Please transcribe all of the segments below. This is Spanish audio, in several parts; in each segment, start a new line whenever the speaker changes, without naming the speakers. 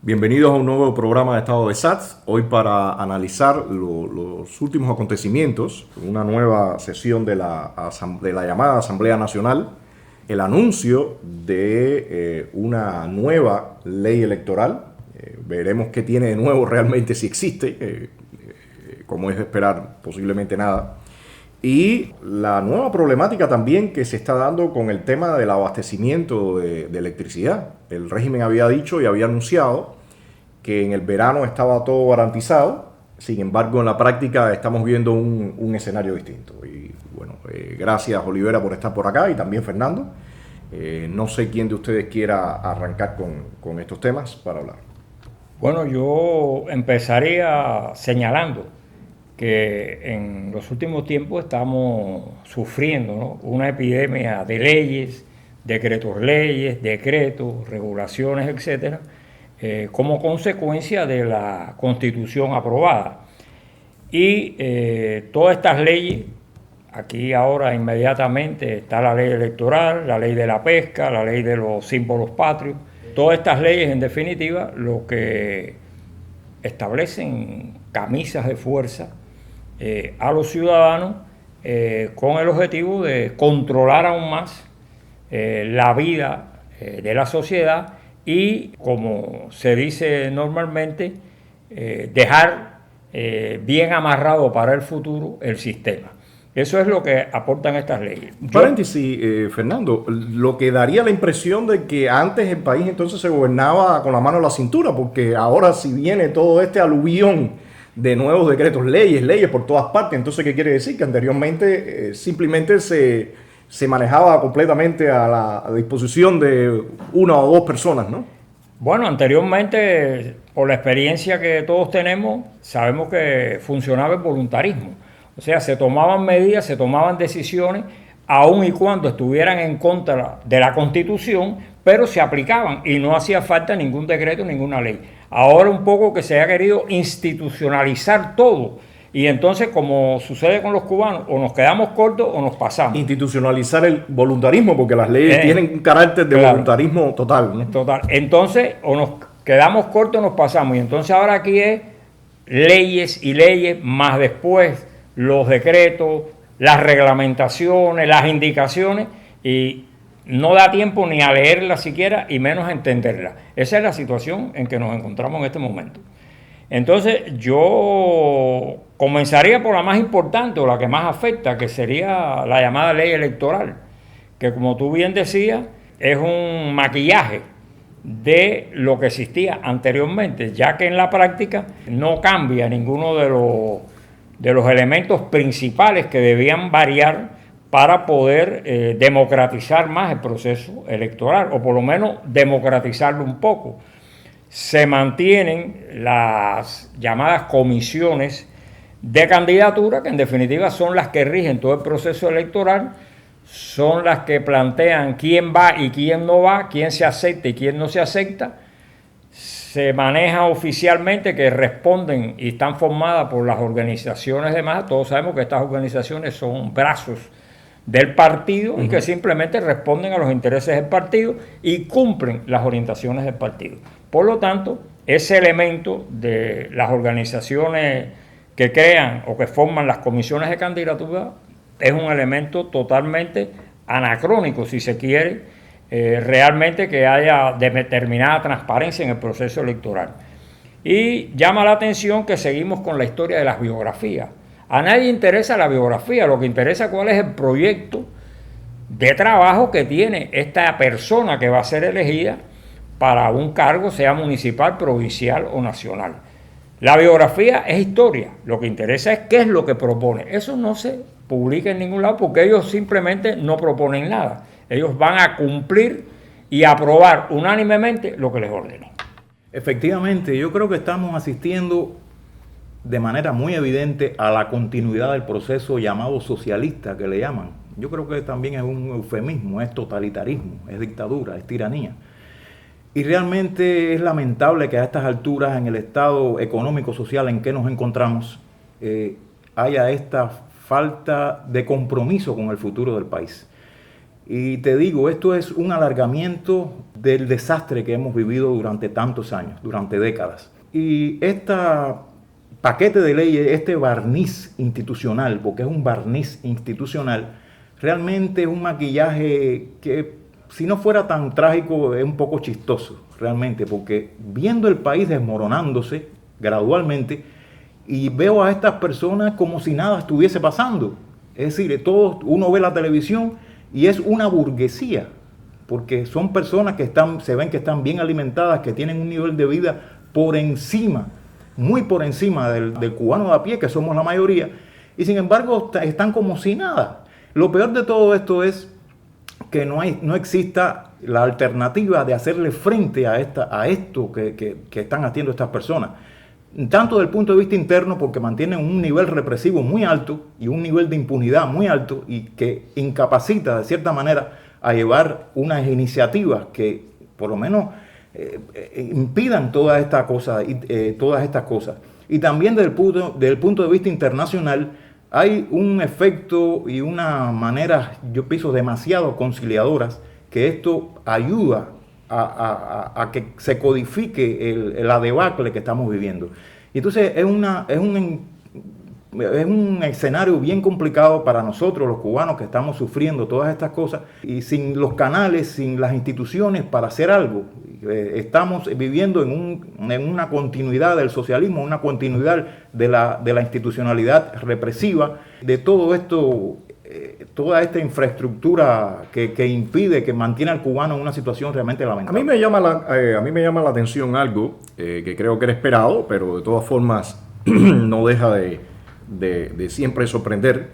Bienvenidos a un nuevo programa de Estado de SATS, hoy para analizar los últimos acontecimientos, una nueva sesión de la llamada Asamblea Nacional, el anuncio de una nueva ley electoral. Veremos qué tiene de nuevo realmente, si existe, como es de esperar, posiblemente nada. Y la nueva problemática también que se está dando con el tema del abastecimiento de electricidad. El régimen había dicho y había anunciado que en el verano estaba todo garantizado, sin embargo en la práctica estamos viendo un escenario distinto. Y bueno, gracias Olivera por estar por acá y también Fernando. No sé quién de ustedes quiera arrancar con estos temas para hablar.
Bueno, yo empezaría señalando que en los últimos tiempos estamos sufriendo, ¿no?, una epidemia de leyes, decretos, regulaciones, etcétera, como consecuencia de la Constitución aprobada. Y todas estas leyes, aquí ahora inmediatamente está la ley electoral, la ley de la pesca, la ley de los símbolos patrios. Todas estas leyes, en definitiva, lo que establecen camisas de fuerza a los ciudadanos con el objetivo de controlar aún más la vida de la sociedad y, como se dice normalmente, dejar bien amarrado para el futuro el sistema. Eso es lo que aportan estas leyes.
Paréntesis, Fernando, lo que daría la impresión de que antes el país entonces se gobernaba con la mano en la cintura, porque ahora si viene todo este aluvión de nuevos decretos, leyes por todas partes, entonces ¿qué quiere decir? Que anteriormente simplemente se manejaba completamente a la disposición de una o dos personas, ¿no?
Bueno, anteriormente, por la experiencia que todos tenemos, sabemos que funcionaba el voluntarismo. O sea, se tomaban medidas, se tomaban decisiones, aun y cuando estuvieran en contra de la Constitución, pero se aplicaban y no hacía falta ningún decreto, ninguna ley. Ahora un poco que se ha querido institucionalizar todo. Y entonces, como sucede con los cubanos, o nos quedamos cortos o nos pasamos.
Institucionalizar el voluntarismo, porque las leyes tienen un carácter de voluntarismo total, ¿no?
Total. Entonces, o nos quedamos cortos o nos pasamos. Y entonces ahora aquí es leyes y leyes, más después los decretos, las reglamentaciones, las indicaciones, y no da tiempo ni a leerlas siquiera y menos a entenderlas. Esa es la situación en que nos encontramos en este momento. Entonces yo comenzaría por la más importante o la que más afecta, que sería la llamada ley electoral, que, como tú bien decías, es un maquillaje de lo que existía anteriormente, ya que en la práctica no cambia ninguno de los elementos principales que debían variar para poder democratizar más el proceso electoral, o por lo menos democratizarlo un poco. Se mantienen las llamadas comisiones de candidatura, que en definitiva son las que rigen todo el proceso electoral, son las que plantean quién va y quién no va, quién se acepta y quién no se acepta. Se maneja oficialmente que responden y están formadas por las organizaciones de masa. Todos sabemos que estas organizaciones son brazos del partido y que simplemente responden a los intereses del partido y cumplen las orientaciones del partido. Por lo tanto, ese elemento de las organizaciones que crean o que forman las comisiones de candidatura es un elemento totalmente anacrónico, si se quiere, realmente que haya determinada transparencia en el proceso electoral. Y llama la atención que seguimos con la historia de las biografías. A nadie interesa la biografía, lo que interesa es cuál es el proyecto de trabajo que tiene esta persona que va a ser elegida para un cargo, sea municipal, provincial o nacional. La biografía es historia, lo que interesa es qué es lo que propone. Eso no se publica en ningún lado porque ellos simplemente no proponen nada. Ellos van a cumplir y aprobar unánimemente lo que les ordenen.
Efectivamente, yo creo que estamos asistiendo de manera muy evidente a la continuidad del proceso llamado socialista, que le llaman. Yo creo que también es un eufemismo, es totalitarismo, es dictadura, es tiranía. Y realmente es lamentable que a estas alturas, en el estado económico-social en que nos encontramos, haya esta falta de compromiso con el futuro del país. Y te digo, esto es un alargamiento del desastre que hemos vivido durante tantos años, durante décadas. Y este paquete de leyes, este barniz institucional, porque es un barniz institucional, realmente es un maquillaje que, si no fuera tan trágico, es un poco chistoso, realmente, porque viendo el país desmoronándose gradualmente, y veo a estas personas como si nada estuviese pasando. Es decir, uno ve la televisión y es una burguesía, porque son personas que se ven que están bien alimentadas, que tienen un nivel de vida por encima, muy por encima del cubano de a pie, que somos la mayoría, y sin embargo están como si nada. Lo peor de todo esto es que no exista la alternativa de hacerle frente a esto que están haciendo estas personas. Tanto desde el punto de vista interno, porque mantienen un nivel represivo muy alto y un nivel de impunidad muy alto y que incapacita de cierta manera a llevar unas iniciativas que por lo menos impidan todas estas cosas. Y también desde el punto de vista internacional hay un efecto y una manera, yo pienso, demasiado conciliadoras, que esto ayuda a que se codifique la debacle que estamos viviendo. Y entonces es un escenario bien complicado para nosotros los cubanos que estamos sufriendo todas estas cosas y sin los canales, sin las instituciones para hacer algo. Estamos viviendo en una continuidad del socialismo, una continuidad de la institucionalidad represiva, de todo esto, toda esta infraestructura que impide, que mantiene al cubano en una situación realmente lamentable.
A mí me llama la atención algo que creo que era esperado, pero de todas formas no deja de siempre sorprender,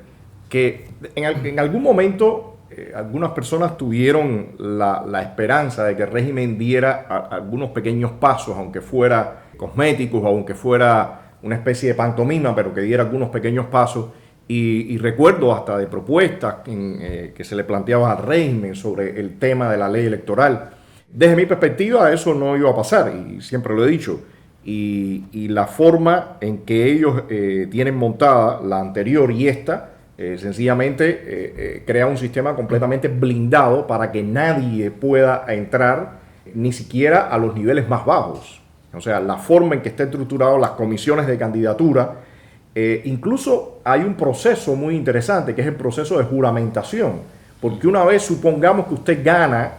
que en algún momento algunas personas tuvieron la esperanza de que el régimen diera algunos pequeños pasos, aunque fuera cosméticos, aunque fuera una especie de pantomima, pero que diera algunos pequeños pasos. Y recuerdo hasta de propuestas que se le planteaban al régimen sobre el tema de la ley electoral. Desde mi perspectiva, eso no iba a pasar, y siempre lo he dicho. Y la forma en que ellos tienen montada la anterior y esta, sencillamente crea un sistema completamente blindado para que nadie pueda entrar ni siquiera a los niveles más bajos. O sea, la forma en que está estructurado las comisiones de candidatura, incluso hay un proceso muy interesante que es el proceso de juramentación, porque una vez supongamos que usted gana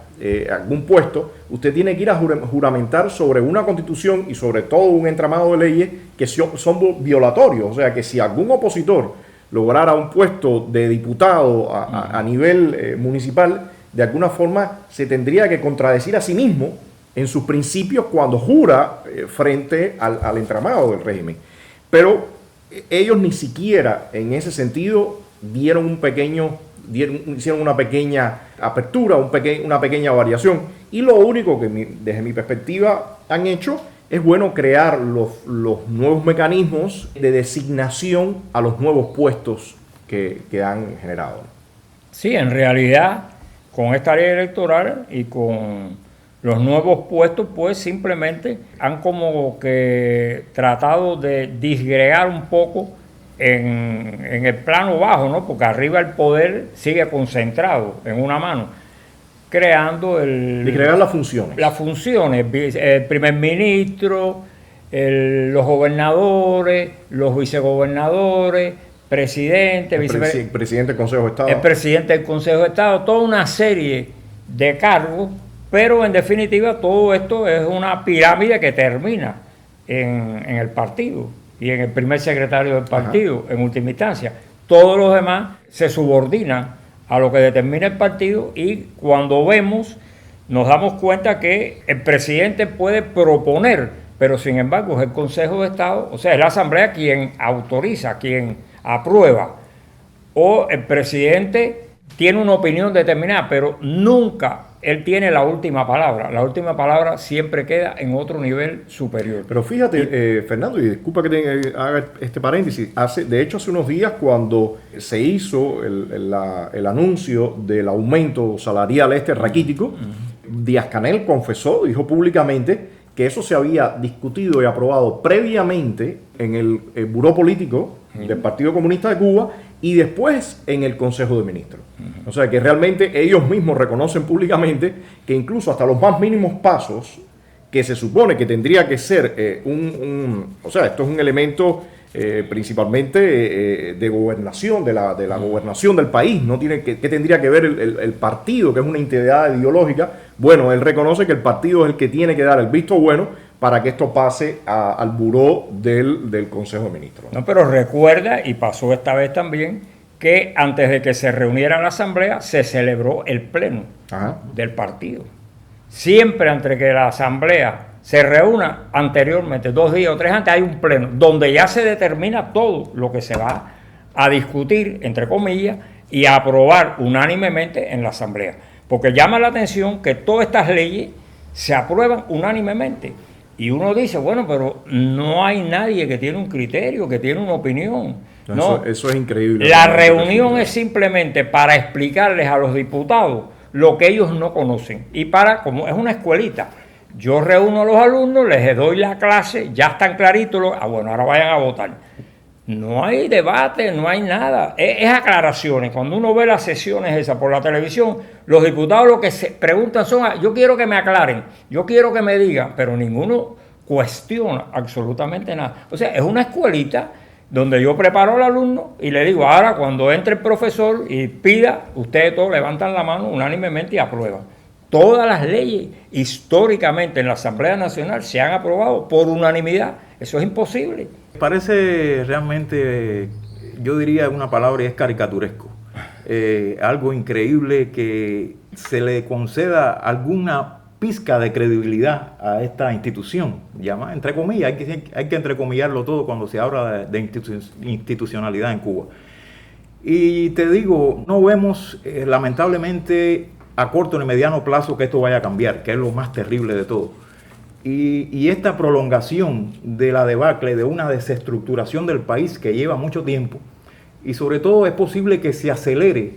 algún puesto, usted tiene que ir a juramentar sobre una constitución y sobre todo un entramado de leyes que son violatorios. O sea que si algún opositor lograra un puesto de diputado a nivel municipal, de alguna forma se tendría que contradecir a sí mismo en sus principios cuando jura frente al entramado del régimen. Pero ellos ni siquiera en ese sentido hicieron una pequeña apertura, una pequeña variación. Y lo único que desde mi perspectiva han hecho es crear los nuevos mecanismos de designación a los nuevos puestos que han generado.
Sí, en realidad, con esta ley electoral y con los nuevos puestos, pues simplemente han como que tratado de disgregar un poco en el plano bajo, ¿no? Porque arriba el poder sigue concentrado en una mano, creando
disgregar las funciones.
Las funciones, el primer ministro, los gobernadores, los vicegobernadores, presidente,
presidente del Consejo de Estado.
El presidente del Consejo de Estado, toda una serie de cargos. Pero en definitiva todo esto es una pirámide que termina en el partido y en el primer secretario del partido. Ajá. En última instancia. Todos los demás se subordinan a lo que determina el partido y cuando nos damos cuenta que el presidente puede proponer, pero sin embargo es el Consejo de Estado, o sea, es la Asamblea quien autoriza, quien aprueba, o el presidente tiene una opinión determinada, pero nunca él tiene la última palabra. La última palabra siempre queda en otro nivel superior.
Pero fíjate, Fernando, y disculpa que te haga este paréntesis, de hecho hace unos días cuando se hizo el anuncio del aumento salarial raquítico, Díaz-Canel dijo públicamente que eso se había discutido y aprobado previamente en el Buró Político del Partido Comunista de Cuba y después en el Consejo de Ministros. O sea que realmente ellos mismos reconocen públicamente que incluso hasta los más mínimos pasos que se supone que tendría que ser o sea, esto es un elemento principalmente de gobernación, de la gobernación del país, no tiene que tendría que ver el partido, que es una entidad ideológica. Bueno, él reconoce que el partido es el que tiene que dar el visto bueno para que esto pase al buró del Consejo de Ministros.
No, pero recuerda, y pasó esta vez también, que antes de que se reuniera la asamblea, se celebró el pleno del partido. Siempre antes de que la asamblea se reúna anteriormente, 2 días o 3 antes, hay un pleno donde ya se determina todo lo que se va a discutir, entre comillas, y a aprobar unánimemente en la asamblea. Porque llama la atención que todas estas leyes se aprueban unánimemente. Y uno dice, bueno, pero no hay nadie que tiene un criterio, que tiene una opinión. No,
eso es increíble.
La reunión es simplemente para explicarles a los diputados lo que ellos no conocen. Y como es una escuelita, yo reúno a los alumnos, les doy la clase, ya están claritos, bueno, ahora vayan a votar. No hay debate, no hay nada, es aclaraciones. Cuando uno ve las sesiones esas por la televisión, los diputados lo que se preguntan son, yo quiero que me aclaren, yo quiero que me digan, pero ninguno cuestiona absolutamente nada. O sea, es una escuelita donde yo preparo al alumno y le digo, ahora cuando entre el profesor y pida, ustedes todos levantan la mano unánimemente y aprueban. Todas las leyes históricamente en la Asamblea Nacional se han aprobado por unanimidad. Eso es imposible.
Parece realmente, yo diría una palabra, y es caricaturesco. Algo increíble que se le conceda alguna pizca de credibilidad a esta institución, llama, entre comillas, hay que entrecomillarlo todo cuando se habla de institucionalidad en Cuba. Y te digo, no vemos lamentablemente a corto ni mediano plazo que esto vaya a cambiar, que es lo más terrible de todo. Y esta prolongación de la debacle, de una desestructuración del país que lleva mucho tiempo, y sobre todo es posible que se acelere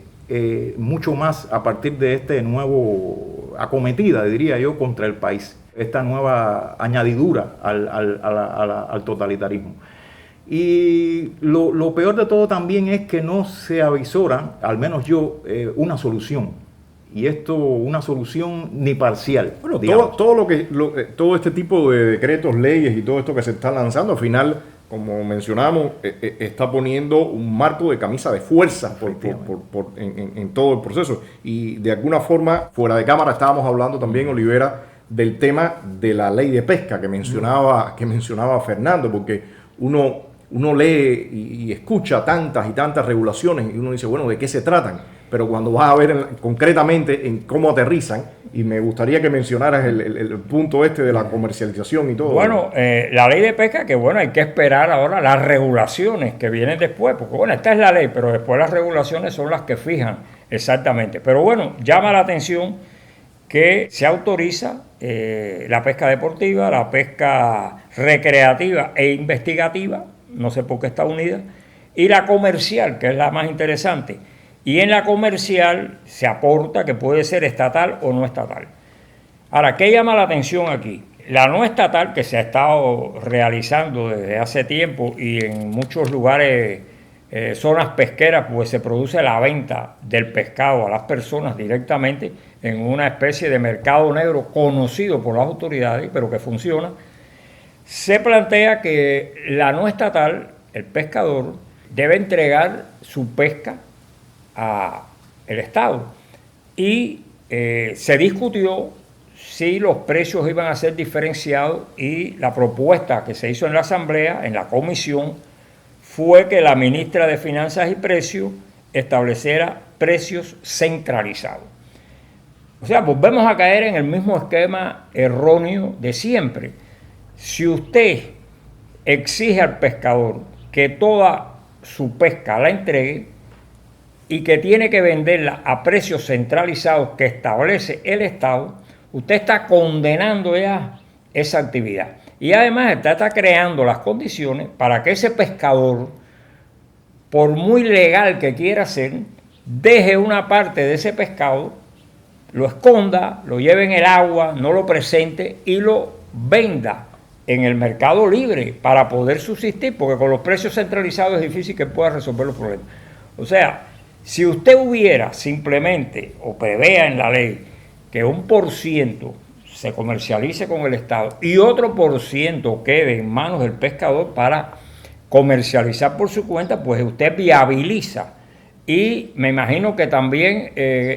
mucho más a partir de este nuevo acometida, diría yo, contra el país, esta nueva añadidura al totalitarismo. Y lo peor de todo también es que no se avisora, al menos yo, una solución. Y esto, una solución ni parcial.
Bueno, todo este tipo de decretos, leyes y todo esto que se está lanzando, al final, como mencionamos, está poniendo un marco de camisa de fuerza en todo el proceso. Y de alguna forma, fuera de cámara, estábamos hablando también, Olivera, del tema de la ley de pesca que mencionaba Fernando, porque uno lee y escucha tantas y tantas regulaciones y uno dice, bueno, ¿de qué se tratan? Pero cuando vas a ver concretamente en cómo aterrizan, y me gustaría que mencionaras el punto de la comercialización y todo.
Bueno, la ley de pesca, que bueno, hay que esperar ahora las regulaciones que vienen después, porque bueno, esta es la ley, pero después las regulaciones son las que fijan exactamente. Pero bueno, llama la atención que se autoriza la pesca deportiva, la pesca recreativa e investigativa, no sé por qué está unida, y la comercial, que es la más interesante. Y en la comercial se aporta que puede ser estatal o no estatal. Ahora, ¿qué llama la atención aquí? La no estatal, que se ha estado realizando desde hace tiempo y en muchos lugares, zonas pesqueras, pues se produce la venta del pescado a las personas directamente en una especie de mercado negro conocido por las autoridades, pero que funciona. Se plantea que la no estatal, el pescador, debe entregar su pesca al Estado. Y se discutió si los precios iban a ser diferenciados y la propuesta que se hizo en la Asamblea, en la comisión, fue que la ministra de Finanzas y Precios estableciera precios centralizados. O sea, volvemos a caer en el mismo esquema erróneo de siempre. Si usted exige al pescador que toda su pesca la entregue, y que tiene que venderla a precios centralizados que establece el Estado, usted está condenando ya esa actividad. Y además está creando las condiciones para que ese pescador, por muy legal que quiera ser, deje una parte de ese pescado, lo esconda, lo lleve en el agua, no lo presente y lo venda en el mercado libre para poder subsistir, porque con los precios centralizados es difícil que pueda resolver los problemas. O sea, si usted hubiera simplemente o prevea en la ley que 1% se comercialice con el Estado y otro por ciento quede en manos del pescador para comercializar por su cuenta, pues usted viabiliza y me imagino que también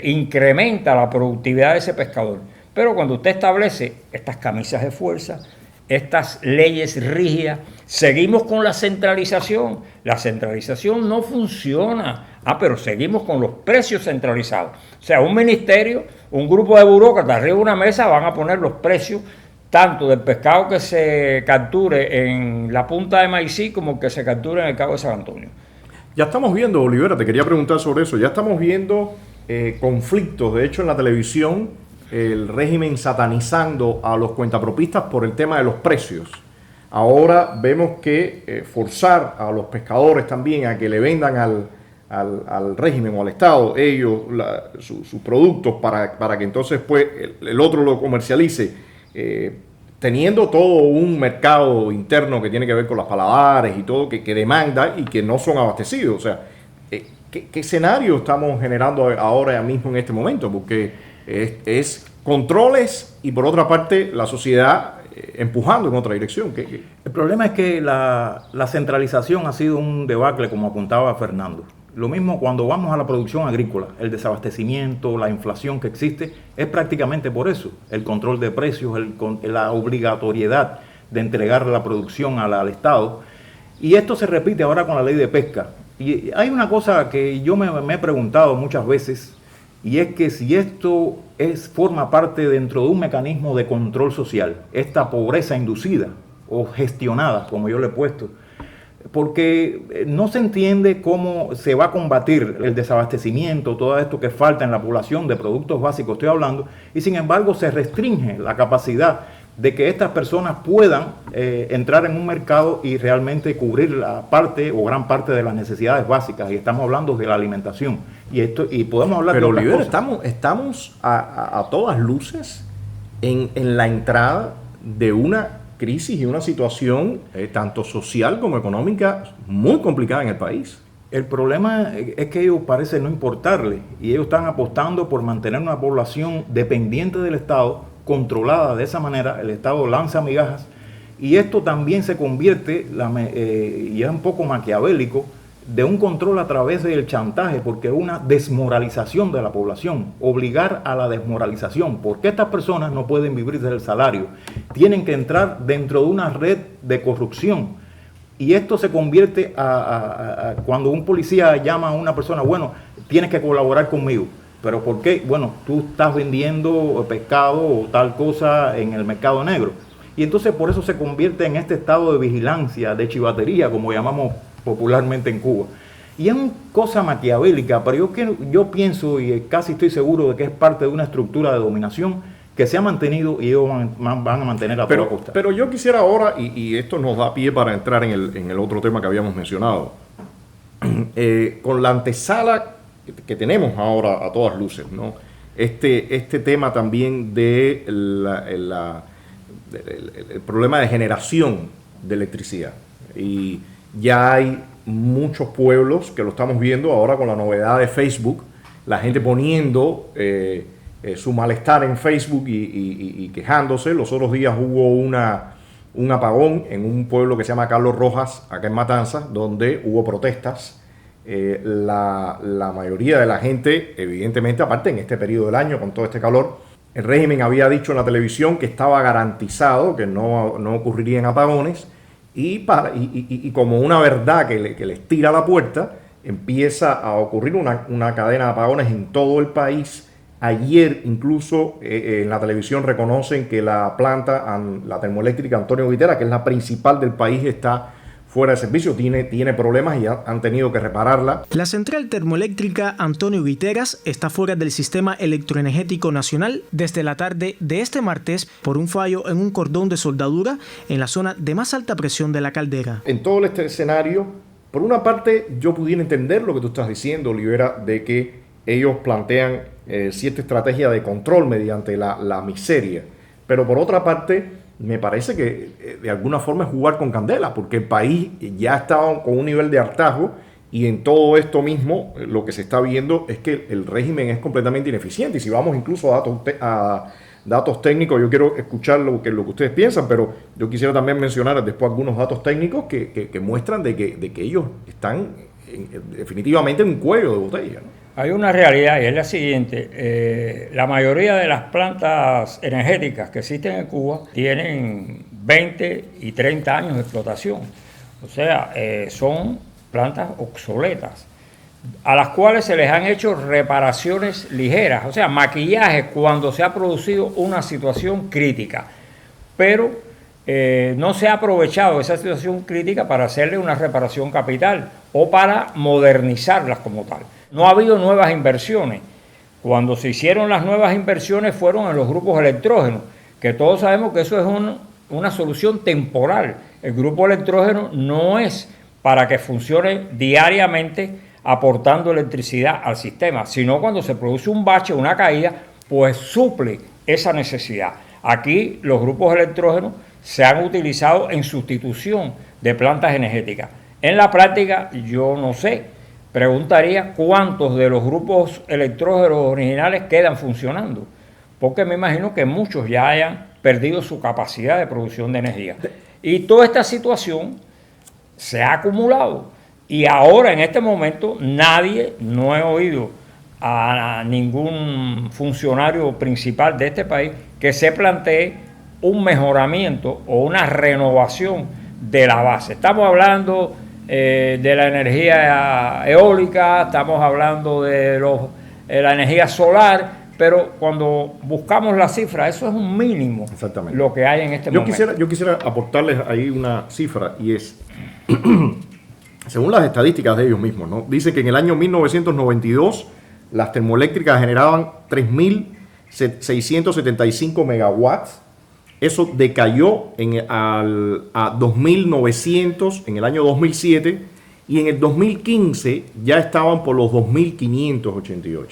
incrementa la productividad de ese pescador. Pero cuando usted establece estas camisas de fuerza, estas leyes rígidas, seguimos con la centralización. La centralización no funciona. Pero seguimos con los precios centralizados. O sea, un ministerio, un grupo de burócratas arriba de una mesa van a poner los precios tanto del pescado que se capture en la punta de Maicí como el que se capture en el Cabo de San Antonio.
Ya estamos viendo, Olivera, te quería preguntar sobre eso, ya estamos viendo conflictos, de hecho en la televisión, el régimen satanizando a los cuentapropistas por el tema de los precios. Ahora vemos que forzar a los pescadores también a que le vendan al régimen o al Estado ellos sus productos para que entonces pues el otro lo comercialice, teniendo todo un mercado interno que tiene que ver con las paladares y todo que demanda y que no son abastecidos. O sea, ¿qué escenario estamos generando ahora mismo en este momento? Porque es controles y por otra parte la sociedad empujando en otra dirección.
El problema es que la centralización ha sido un debacle, como apuntaba Fernando. Lo mismo cuando vamos a la producción agrícola, el desabastecimiento, la inflación que existe, es prácticamente por eso. El control de precios, la obligatoriedad de entregar la producción al Estado. Y esto se repite ahora con la ley de pesca. Y hay una cosa que yo me he preguntado muchas veces, y es que si esto forma parte dentro de un mecanismo de control social, esta pobreza inducida o gestionada, como yo le he puesto, porque no se entiende cómo se va a combatir el desabastecimiento, todo esto que falta en la población de productos básicos, estoy hablando, y sin embargo se restringe la capacidad de que estas personas puedan entrar en un mercado y realmente cubrir la parte o gran parte de las necesidades básicas, y estamos hablando de la alimentación, y podemos hablar de otras cosas.
Pero estamos a todas luces en la entrada de una crisis y una situación tanto social como económica muy complicada en el país.
El problema es que ellos parece no importarle y ellos están apostando por mantener una población dependiente del Estado, controlada de esa manera. El Estado lanza migajas y esto también se convierte, y es un poco maquiavélico, de un control a través del chantaje, porque es una desmoralización de la población, obligar a la desmoralización, porque estas personas no pueden vivir del salario, tienen que entrar dentro de una red de corrupción, y esto se convierte cuando un policía llama a una persona, bueno, tienes que colaborar conmigo, pero ¿por qué? Bueno, tú estás vendiendo pescado o tal cosa en el mercado negro, y entonces por eso se convierte en este estado de vigilancia, de chivatería, como llamamos popularmente en Cuba. Y es una cosa maquiavélica, pero yo pienso y casi estoy seguro de que es parte de una estructura de dominación que se ha mantenido y ellos van a mantener a toda costa.
Pero yo quisiera ahora, y esto nos da pie para entrar en el otro tema que habíamos mencionado, con la antesala que tenemos ahora a todas luces, ¿no? Este tema también de el problema de generación de electricidad. Y ya hay muchos pueblos que lo estamos viendo ahora con la novedad de Facebook, la gente poniendo su malestar en Facebook y quejándose. Los otros días hubo un apagón en un pueblo que se llama Carlos Rojas, acá en Matanzas, donde hubo protestas. La mayoría de la gente, evidentemente, aparte en este periodo del año, con todo este calor, el régimen había dicho en la televisión que estaba garantizado que no ocurrirían apagones. Y como una verdad que les tira la puerta, empieza a ocurrir una cadena de apagones en todo el país. Ayer incluso en la televisión reconocen que la termoeléctrica Antonio Guitera, que es la principal del país, está fuera de servicio, tiene problemas y han tenido que repararla.
La central termoeléctrica Antonio Guiteras está fuera del sistema electroenergético nacional desde la tarde de este martes por un fallo en un cordón de soldadura en la zona de más alta presión de la caldera.
En todo este escenario, por una parte yo pudiera entender lo que tú estás diciendo, Olivera, de que ellos plantean cierta estrategia de control mediante la miseria, pero por otra parte me parece que de alguna forma es jugar con candela, porque el país ya estaba con un nivel de hartazgo Y en todo esto mismo, lo que se está viendo es que el régimen es completamente ineficiente. Y si vamos incluso a datos técnicos, yo quiero escuchar lo que ustedes piensan, pero yo quisiera también mencionar después algunos datos técnicos que muestran de que ellos están definitivamente en un cuello de botella, ¿no?
Hay una realidad y es la siguiente. La mayoría de las plantas energéticas que existen en Cuba tienen 20 y 30 años de explotación. O sea, son plantas obsoletas, a las cuales se les han hecho reparaciones ligeras, o sea, maquillaje cuando se ha producido una situación crítica, pero no se ha aprovechado esa situación crítica para hacerle una reparación capital o para modernizarlas como tal. No ha habido nuevas inversiones. Cuando se hicieron las nuevas inversiones fueron en los grupos electrógenos, que todos sabemos que eso es una solución temporal. El grupo electrógeno no es para que funcione diariamente aportando electricidad al sistema, sino cuando se produce un bache, una caída, pues suple esa necesidad. Aquí los grupos electrógenos se han utilizado en sustitución de plantas energéticas. En la práctica, yo no sé, preguntaría cuántos de los grupos electrógenos originales quedan funcionando, porque me imagino que muchos ya hayan perdido su capacidad de producción de energía. Y toda esta situación se ha acumulado y ahora en este momento no he oído a ningún funcionario principal de este país que se plantee un mejoramiento o una renovación de la base. Estamos hablando de la energía eólica, estamos hablando de la energía solar, pero cuando buscamos la cifra, eso es un mínimo.
Exactamente.
Lo que hay en este momento.
Yo quisiera aportarles ahí una cifra y es, según las estadísticas de ellos mismos, ¿no? Dice que en el año 1992 las termoeléctricas generaban 3.675 megawatts. Eso decayó a 2.900 en el año 2007 y en el 2015 ya estaban por los 2.588.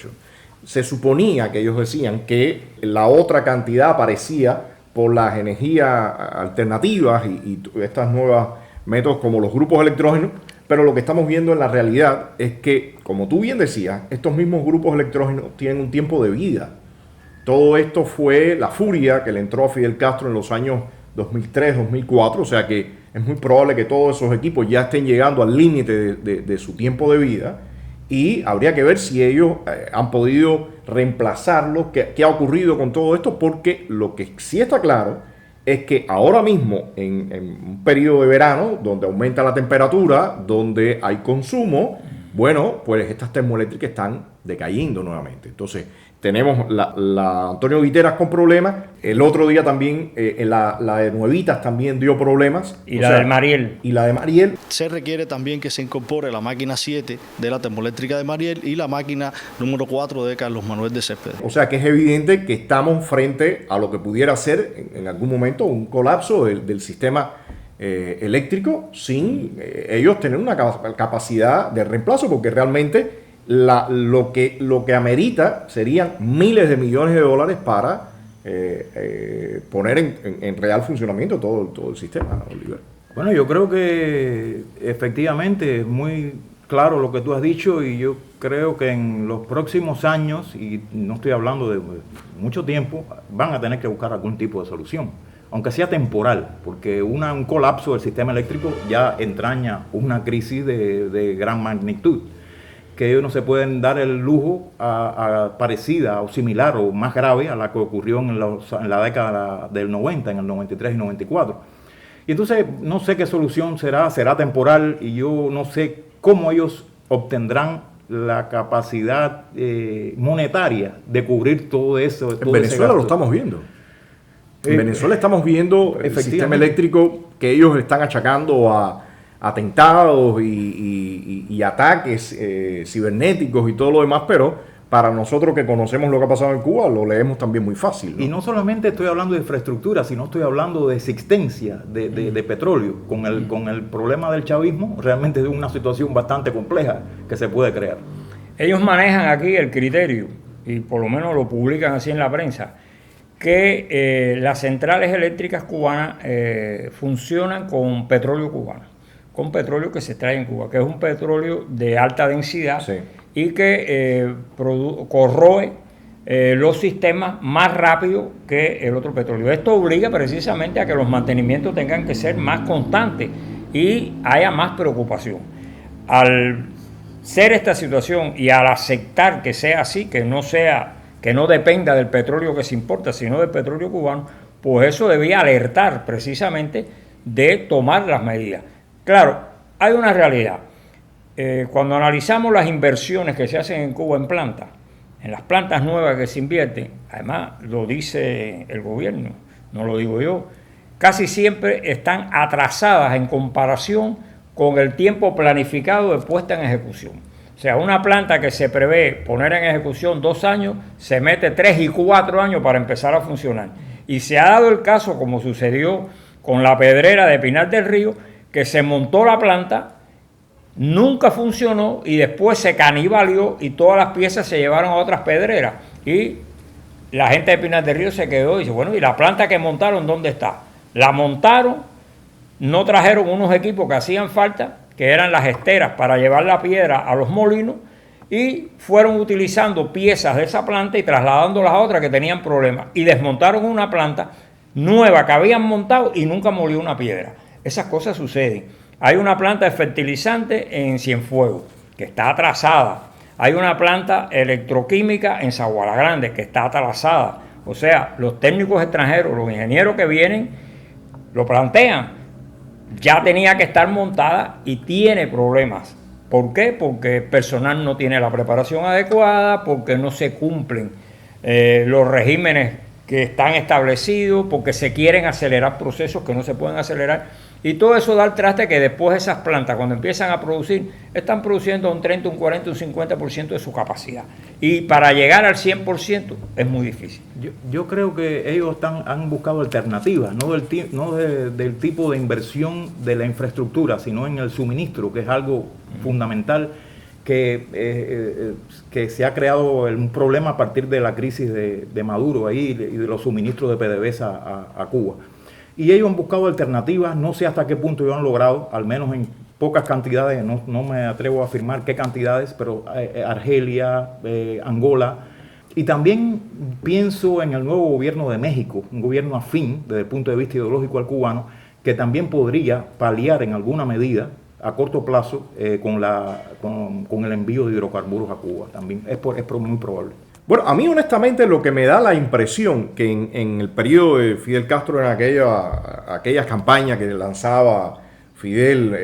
Se suponía que ellos decían que la otra cantidad aparecía por las energías alternativas y estas nuevas métodos como los grupos electrógenos, pero lo que estamos viendo en la realidad es que, como tú bien decías, estos mismos grupos electrógenos tienen un tiempo de vida. Todo esto fue la furia que le entró a Fidel Castro en los años 2003, 2004, o sea que es muy probable que todos esos equipos ya estén llegando al límite de su tiempo de vida y habría que ver si ellos han podido reemplazarlos, qué ha ocurrido con todo esto, porque lo que sí está claro es que ahora mismo en un periodo de verano donde aumenta la temperatura, donde hay consumo, bueno, pues estas termoeléctricas están decayendo nuevamente. Entonces, tenemos la Antonio Guiteras con problemas. El otro día también la de Nuevitas también dio problemas.
Y la de Mariel.
Y la de Mariel.
Se requiere también que se incorpore la máquina 7 de la termoeléctrica de Mariel y la máquina número 4 de Carlos Manuel de Céspedes.
O sea que es evidente que estamos frente a lo que pudiera ser en algún momento un colapso del sistema eléctrico sin ellos tener una capacidad de reemplazo, porque realmente lo que amerita serían miles de millones de dólares para poner en real funcionamiento todo el sistema, ¿no, Oliver?
Bueno, yo creo que efectivamente es muy claro lo que tú has dicho y yo creo que en los próximos años, y no estoy hablando de mucho tiempo, van a tener que buscar algún tipo de solución, aunque sea temporal, porque un colapso del sistema eléctrico ya entraña una crisis de gran magnitud, que ellos no se pueden dar el lujo parecida o similar o más grave a la que ocurrió en la década del 90, en el 93 y 94. Y entonces no sé qué solución será temporal y yo no sé cómo ellos obtendrán la capacidad monetaria de cubrir todo eso.
En Venezuela lo estamos viendo. En Venezuela estamos viendo el sistema eléctrico que ellos están achacando a atentados y ataques cibernéticos y todo lo demás, pero para nosotros que conocemos lo que ha pasado en Cuba, lo leemos también muy fácil, ¿no?
Y no solamente estoy hablando de infraestructura, sino estoy hablando de existencia de petróleo. Con el problema del chavismo, realmente es una situación bastante compleja que se puede crear.
Ellos manejan aquí el criterio, y por lo menos lo publican así en la prensa, que las centrales eléctricas cubanas funcionan con petróleo cubano, con petróleo que se extrae en Cuba, que es un petróleo de alta densidad
Sí.
y que corroe los sistemas más rápido que el otro petróleo. Esto obliga precisamente a que los mantenimientos tengan que ser más constantes y haya más preocupación. Al ser esta situación y al aceptar que sea así, que no dependa del petróleo que se importa, sino del petróleo cubano, pues eso debía alertar precisamente de tomar las medidas. Claro, hay una realidad. Cuando analizamos las inversiones que se hacen en Cuba en las plantas nuevas que se invierten, además lo dice el gobierno, no lo digo yo, casi siempre están atrasadas en comparación con el tiempo planificado de puesta en ejecución. O sea, una planta que se prevé poner en ejecución 2 años, se mete 3 y 4 años para empezar a funcionar. Y se ha dado el caso, como sucedió con la pedrera de Pinar del Río, que se montó la planta, nunca funcionó y después se canibalió y todas las piezas se llevaron a otras pedreras. Y la gente de Pinar del Río se quedó y dice, bueno, ¿y la planta que montaron dónde está? La montaron, no trajeron unos equipos que hacían falta, que eran las esteras para llevar la piedra a los molinos, y fueron utilizando piezas de esa planta y trasladándolas a otras que tenían problemas. Y desmontaron una planta nueva que habían montado y nunca molió una piedra. Esas cosas suceden. Hay una planta de fertilizante en Cienfuegos, que está atrasada. Hay una planta electroquímica en Zaguara Grande, que está atrasada. O sea, los técnicos extranjeros, los ingenieros que vienen, lo plantean. Ya tenía que estar montada y tiene problemas. ¿Por qué? Porque el personal no tiene la preparación adecuada, porque no se cumplen los regímenes que están establecidos, porque se quieren acelerar procesos que no se pueden acelerar. Y todo eso da al traste que después esas plantas, cuando empiezan a producir, están produciendo un 30, un 40, un 50% de su capacidad. Y para llegar al 100% es muy difícil.
Yo creo que ellos han buscado alternativas, no del tipo de inversión de la infraestructura, sino en el suministro, que es algo fundamental, que se ha creado un problema a partir de la crisis de Maduro ahí y de los suministros de PDVSA a Cuba. Y ellos han buscado alternativas, no sé hasta qué punto ellos han logrado, al menos en pocas cantidades, no me atrevo a afirmar qué cantidades, pero Argelia, Angola. Y también pienso en el nuevo gobierno de México, un gobierno afín desde el punto de vista ideológico al cubano, que también podría paliar en alguna medida a corto plazo con el envío de hidrocarburos a Cuba. También es muy probable.
Bueno, a mí honestamente lo que me da la impresión que en el periodo de Fidel Castro, en aquellas campañas que lanzaba Fidel,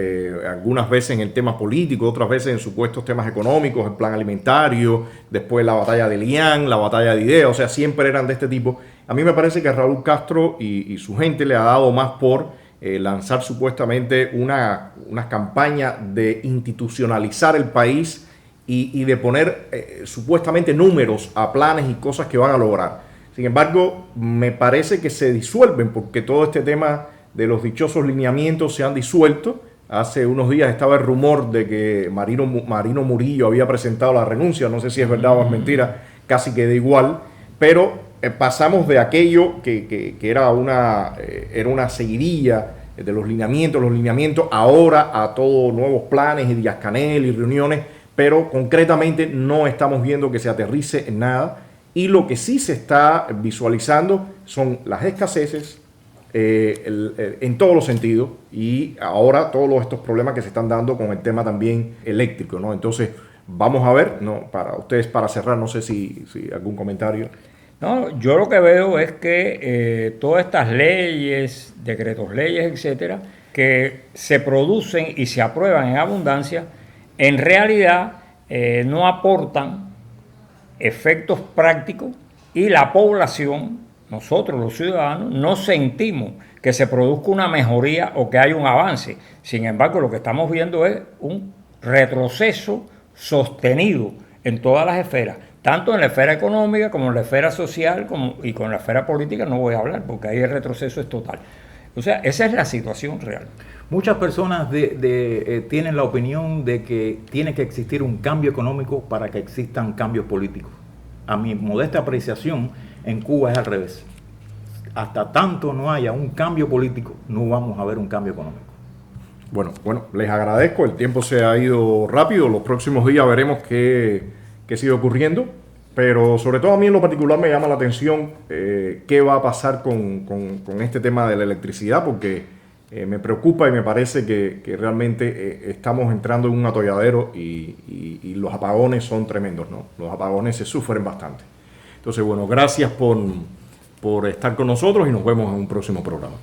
algunas veces en el tema político, otras veces en supuestos temas económicos, el plan alimentario, después la batalla de Lián, la batalla de Idea, o sea, siempre eran de este tipo. A mí me parece que Raúl Castro y su gente le ha dado más por lanzar supuestamente una campaña de institucionalizar el país y de poner supuestamente números a planes y cosas que van a lograr. Sin embargo, me parece que se disuelven porque todo este tema de los dichosos lineamientos se han disuelto. Hace unos días estaba el rumor de que Marino Murillo había presentado la renuncia, no sé si es verdad o es mentira, casi que da igual, pero pasamos de aquello que era una seguidilla de los lineamientos ahora a todos nuevos planes y Díaz-Canel y reuniones, pero concretamente no estamos viendo que se aterrice en nada, y lo que sí se está visualizando son las escaseces en todos los sentidos, y ahora todos estos problemas que se están dando con el tema también eléctrico, ¿no? Entonces vamos a ver, ¿no? Para ustedes, para cerrar, no sé si algún comentario.
No, yo lo que veo es que todas estas leyes, decretos leyes, etcétera, que se producen y se aprueban en abundancia, en realidad no aportan efectos prácticos, y la población, nosotros los ciudadanos, no sentimos que se produzca una mejoría o que haya un avance. Sin embargo, lo que estamos viendo es un retroceso sostenido en todas las esferas, tanto en la esfera económica como en la esfera social y con la esfera política no voy a hablar porque ahí el retroceso es total. O sea, esa es la situación real.
Muchas personas tienen la opinión de que tiene que existir un cambio económico para que existan cambios políticos. A mi modesta apreciación, en Cuba es al revés. Hasta tanto no haya un cambio político, no vamos a ver un cambio económico.
Bueno, les agradezco, el tiempo se ha ido rápido, los próximos días veremos qué sigue ocurriendo, pero sobre todo a mí en lo particular me llama la atención qué va a pasar con este tema de la electricidad, porque me preocupa y me parece que realmente estamos entrando en un atolladero y los apagones son tremendos, ¿no? Los apagones se sufren bastante. Entonces, bueno, gracias por estar con nosotros y nos vemos en un próximo programa.